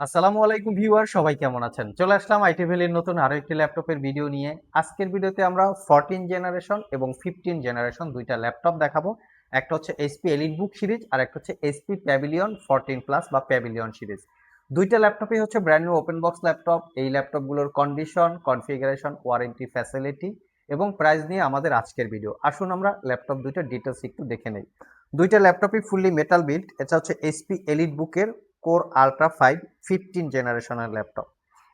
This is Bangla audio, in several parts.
আসসালামু আলাইকুম ভিউয়ার, সবাই কেমন আছেন? চলে আসলাম আইটি ভ্যালির নতুন আরো একটি ল্যাপটপের ভিডিও নিয়ে। আজকের ভিডিওতে আমরা 14 জেনারেশন এবং 15 জেনারেশন দুইটা ল্যাপটপ দেখাবো। একটা হচ্ছে এইচপি এলিটবুক সিরিজ আর একটা হচ্ছে এইচপি প্যাভিলিয়ন 14 প্লাস বা প্যাভিলিয়ন সিরিজ। দুইটা ল্যাপটপই হচ্ছে brand new open box laptop. এই ল্যাপটপগুলোর কন্ডিশন, কনফিগারেশন, ওয়ারেন্টি, ফ্যাসিলিটি এবং প্রাইস নিয়ে আমাদের আজকের ভিডিও। আসুন আমরা ল্যাপটপ দুইটা ডিটেলস একটু দেখে নেই। দুইটা ল্যাপটপই ফুললি মেটাল বিল্ড। এটা হচ্ছে এইচপি এলিটবুকের কোর আলট্রা 5 15 জেনারেশনের ল্যাপটপ।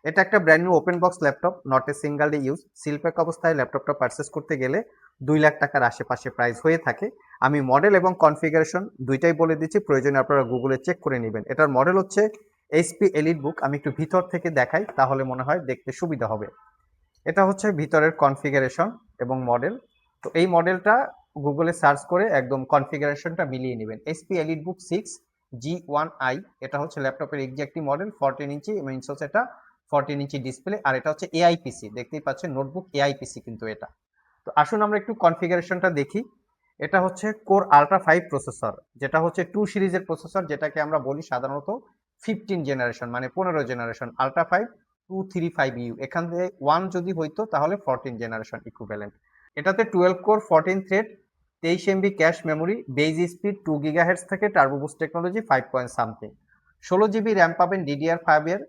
এটা একটা brand new open box laptop, not a single day use. Seal pack অবস্থায় ল্যাপটপটা পারচেস করতে গেলে 2 লাখ টাকার আশেপাশে প্রাইস হয়ে থাকে। আমি মডেল এবং কনফিগারেশন দুইটাই বলে দিচ্ছি, প্রয়োজনে আপনারা গুগলে চেক করে নেবেন। এটার মডেল হচ্ছে এইচপি এলিটবুক। আমি একটু ভিতর থেকে দেখাই, তাহলে মনে হয় দেখতে সুবিধা হবে। এটা হচ্ছে ভিতরের কনফিগারেশন এবং মডেল। তো এই মডেলটা গুগলে সার্চ করে একদম কনফিগারেশনটা মিলিয়ে নেবেন। এইচপি এলিটবুক 6G1i, এটা হচ্ছে ল্যাপটপের এক্স্যাক্টলি মডেল। 14 ইঞ্চি মিনস হচ্ছে এটা 14 ইঞ্চি ডিসপ্লে। আর এটা হচ্ছে এআইপিসি, দেখতেই পাচ্ছেন নোটবুক এআইপিসি কিন্তু এটা। তো আসুন আমরা একটু কনফিগারেশনটা দেখি। এটা হচ্ছে কোর আলট্রা 5 প্রসেসর, যেটা হচ্ছে 2 সিরিজের প্রসেসর, যেটাকে আমরা বলি সাধারণত 15 জেনারেশন, মানে 15 জেনারেশন। আলট্রা 5 235U, এখান থেকে 1 যদি হইতো তাহলে 14 জেনারেশন ইকুইভ্যালেন্ট। এটাতে 12 core 14 thread, 23 MB cache memory, base speed 2 gigahertz থেকে, turbo boost technology 5 point something. 16 GB RAM পাবেন DDR5 এর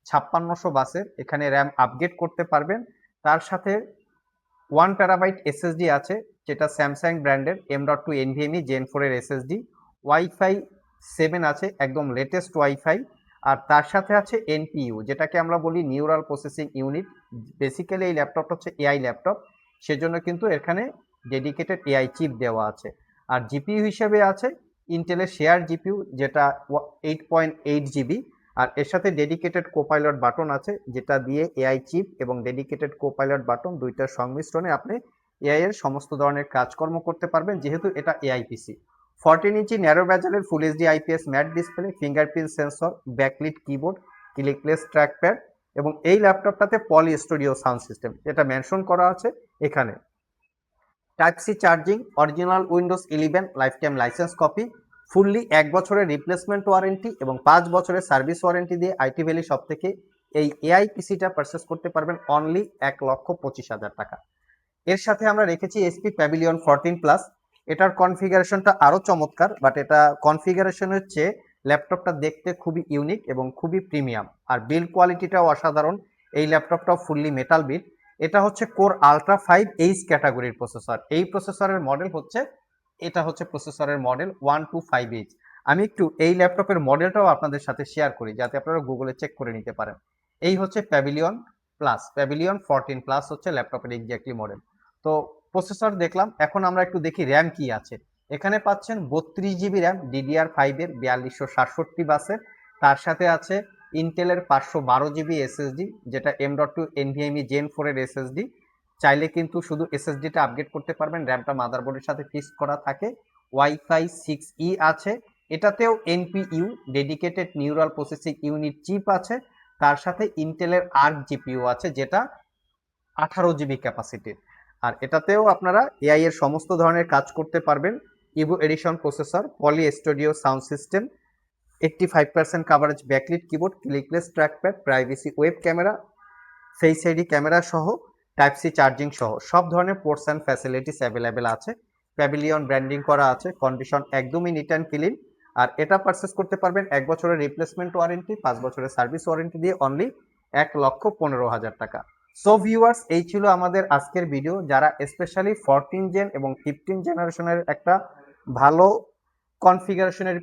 5600 বাসের, এখানে র্যাম আপগ্রেড করতে পারবেন। তার সাথে 1 টেরাবাইট এসএসডি আছে, যেটা স্যামসাং ব্র্যান্ডের M.2 NVMe Gen 4 এর এসএসডি। ওয়াইফাই 7 আছে, একদম লেটেস্ট ওয়াইফাই। আর তার সাথে আছে এনপিইউ, যেটাকে আমরা বলি নিউরাল প্রসেসিং ইউনিট। বেসিক্যালি এই ল্যাপটপটা হচ্ছে এআই ল্যাপটপ, সেজন্য কিন্তু এখানে ডেডিকেটেড এআই চিপ দেওয়া আছে। আর জিপিইউ হিসেবে আছে ইন্টেলের শেয়ার জিপিইউ, যেটা 8.8 জিবি। আর এর সাথে ডেডিকেটেড কোপাইলট বাটন আছে, যেটা দিয়ে এআই চিপ এবং ডেডিকেটেড কোপাইলট বাটন দুইটার সংমিশ্রণে আপনি এআই এর সমস্ত ধরনের কাজকর্ম করতে পারবেন, যেহেতু এটা এআই পিসি। 14 ইঞ্চি ন্যারো ব্যাজেলের full HD IPS matte display, fingerprint sensor, backlit keyboard, clickless trackpad এবং এই ল্যাপটপটাতে পলি স্টুডিও সাউন্ড সিস্টেম, যেটা মেনশন করা আছে এখানে। Type C charging, original Windows 11 life time licence copy, fully 1 বছরের রিপ্লেসমেন্ট ওয়ারেন্টি এবং 5 বছরের সার্ভিস ওয়ারেন্টি দিয়ে আইটি ভ্যালি সব থেকে এই এআই পিসিটা পারচেস করতে পারবেন অনলি 1,25,000 টাকা। এর সাথে আমরা রেখেছি এসপি প্যাভিলিয়ন 14 প্লাস। এটার কনফিগারেশনটা আরো চমৎকার, বাট এটা কনফিগারেশনের চেয়ে ল্যাপটপটা দেখতে খুবই ইউনিক এবং খুবই প্রিমিয়াম। আর বিল্ড কোয়ালিটিটাও অসাধারণ। এই ল্যাপটপটাও ফুললি মেটাল বিল্ড। এটা হচ্ছে কোর আলট্রা 5 এইচ ক্যাটাগরির প্রসেসর। এই প্রসেসরের মডেল হচ্ছে, এটা হচ্ছে প্রসেসরের মডেল 125H। আমি একটু এই ল্যাপটপের মডেলটাও আপনাদের সাথে শেয়ার করি, যাতে আপনারা গুগলে চেক করে নিতে পারেন। এই হচ্ছে প্যাভিলিয়ন প্লাস, প্যাভিলিয়ন 14 প্লাস হচ্ছে ল্যাপটপের এক্স্যাক্টলি মডেল। তো প্রসেসর দেখলাম, এখন আমরা একটু দেখি র্যাম কি আছে। এখানে পাচ্ছেন 32 জিবি র্যাম DDR5 এর 4267 বাসের। তার সাথে আছে ইন্টেলের 512 জিবি এসএসডি, যেটা M.2 NVMe Gen 4 এর এসএসডি। চাইলে কিন্তু শুধু এসএসডিটা আপগ্রেড করতে পারবেন, র্যামটা মাদারবোর্ডের সাথে ফিক্স করা থাকে। ওয়াইফাই 6E আছে, এটাতেও NPU dedicated neural processing unit chip আছে। তার সাথে ইন্টেলের আর্ক জিপিইউ আছে, যেটা 18 জিবি ক্যাপাসিটির। আর এটাতেও আপনারা এআই এর সমস্ত ধরনের কাজ করতে পারবেন। Evo edition processor, Poly Studio sound system, 85% coverage, backlit keyboard, clickless trackpad, privacy web camera, face ID camera সহ, টাইপ সি চার্জিং সহ সব ধরনের পোর্টস অ্যান্ড ফ্যাসিলিটিস অ্যাভেলেবেল আছে। প্যাভিলিয়ন ব্র্যান্ডিং করা আছে, কন্ডিশন একদমই নিট অ্যান্ড ক্লিন। আর এটা পারচেস করতে পারবেন 1 বছরের রিপ্লেসমেন্ট ওয়ারেন্টি, 5 বছরের সার্ভিস ওয়ারেন্টি দিয়ে অনলি 1,15,000 টাকা। সো ভিউয়ার্স, এই ছিল আমাদের আজকের ভিডিও। যারা স্পেশালি 14 জেন এবং 15 জেনারেশনের একটা ভালো কনফিগারেশনের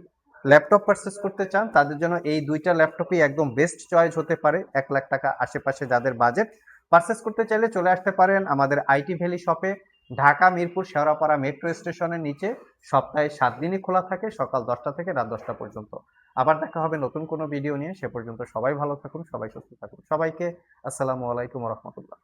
ল্যাপটপ পারচেস করতে চান, তাদের জন্য এই দুইটা ল্যাপটপই একদম বেস্ট চয়েস হতে পারে। 1 লাখ টাকা আশেপাশে যাদের বাজেট, পারচেস করতে চাইলে চলে আসতে পারেন আমাদের আইটি ভ্যালি শপে। ঢাকা মিরপুর শেওড়াপাড়া মেট্রো স্টেশনের নিচে। সপ্তাহে 7 দিনই খোলা থাকে, সকাল 10টা থেকে রাত 10টা পর্যন্ত। আবার দেখা হবে নতুন কোনো ভিডিও নিয়ে। সে পর্যন্ত সবাই ভালো থাকুন, সবাই সুস্থ থাকুন। সবাইকে আসসালামু আলাইকুম রহমতুল্লাহ।